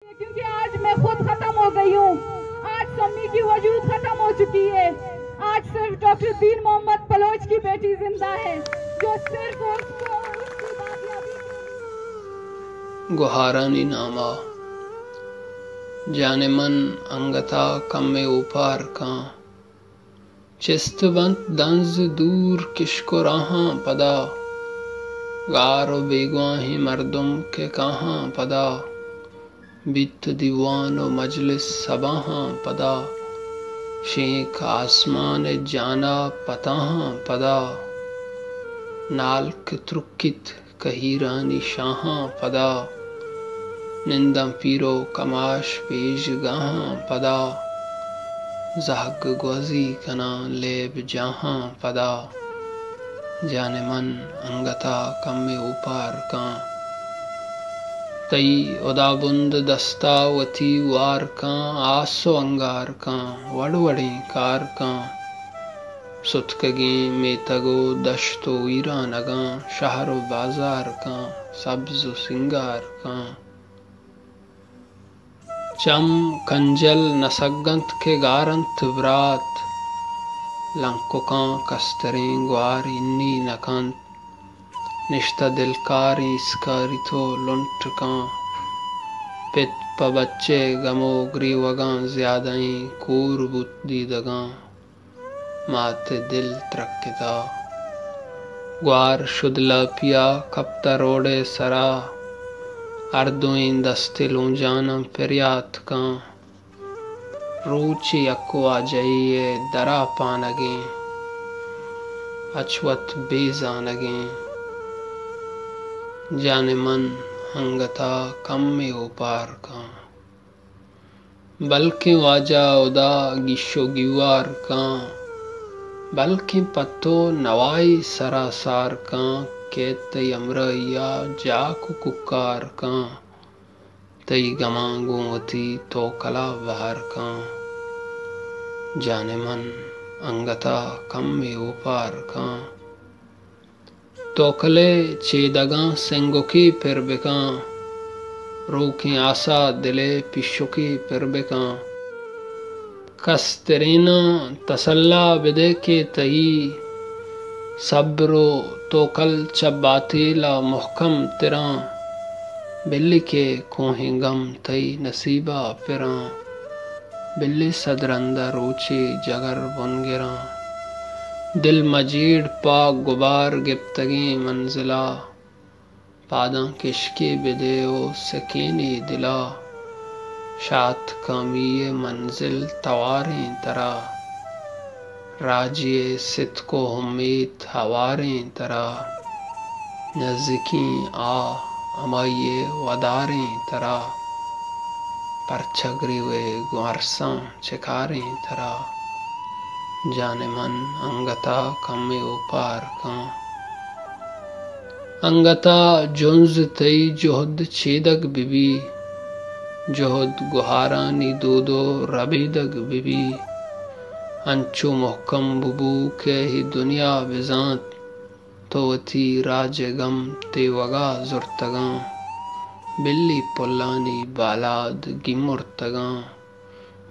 کیونکہ آج میں خود ختم ہو گئی ہوں، آج سمی کی وجود ختم ہو چکی ہے، آج صرف ڈاکٹر دین محمد بلوچ کی بیٹی زندہ ہے جو صرف اس کو اس کی بازیابی گوہارانی نامہ جان من انگتا کم اوپار کاں چست بنت دنز دور کشک و راہاں پدا غار و بیگواہیں مردم کے کہاں پدا بیت دیوان و مجلس صباہاں پدا شینک آسمان جانا پتاہاں پدا نالک ترکت کہیرانی شاہاں پدا نندم پیرو کماش پیش گاہاں پدا زہگ گوزی کنا لیب جاہاں پدا جان من انگتا کم اوپار کاں تئی ادا بند دستا وتی وار کاں آسو انگار کاں وڑ وڑیں کار کاں ستکگیں میتگو دشت و ویرانگاں شہر و بازار کاں سبز و سنگار کاں چم کنجل نسگنت کے گارنت برات لنکوکاں کستریں گوار انی نکنت نشتہ دلکاریں اسکاری تو لنٹ کاں پت پا بچے گمو گریوگاں زیادہیں کور بت دیدگاں مات دل ترکتا گوار شدلا پیا کپتا روڑے سرا اردویں دستے لونجانم فریات کاں روچی اکوا جئیے درا پانگیں اچوت بیزانگیں جان من انگتا کم اوپار کاں بلکہ واجہ ادا گیشو گیوار کاں بلکہ پتو نوائی سراسار کاں کیت تئی امریا جاکو ککار کاں تئی گماں گوتی تو کلا بہار کاں جان من انگتا کم اوپار کاں توکلے چیدگاں سنگوکی پھر بکاں روکیں آسا دلے پشوکی پھر بکاں کس ترینا تسلا بدے کے تئی صبر و توکل چب باطیلا محکم تراں بلی کے کوہیں غم تئی نصیبہ پراں بلی صدرندہ روچی جگر بنگراں دل مجیڑ پاک غبار گپتگیں منزلا پاداں کشکی بدے و سکینی دلا شات کامی منزل تواریں ترا راجی صدق و امید ہواریں ترا نزدیکیں آ امائی وداریں ترا پرچگری وے گوارساں چکاریں ترا جان من انگتا کم اوپار کاں انگتا جنز تئی جہد چیدگ ببی جہد گوہارانی دودو ربیدگ ببی انچو محکم ببو کہ ہی دنیا بزانت تو وتی راج غم تے وگا زرتگاں بلی پلانی بالاد گمرتگاں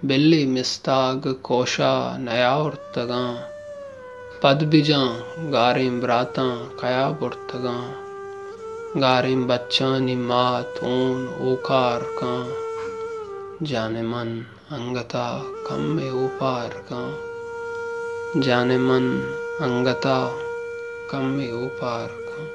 بلی مستاگ کوشا نیاورتگاں پد بجاں گاریں براتاں کیا برتگاں گاریں بچانی مات اون اوکار کاں جان من انگتا کم اوپار کاں جان من انگتا کم اوپار کاں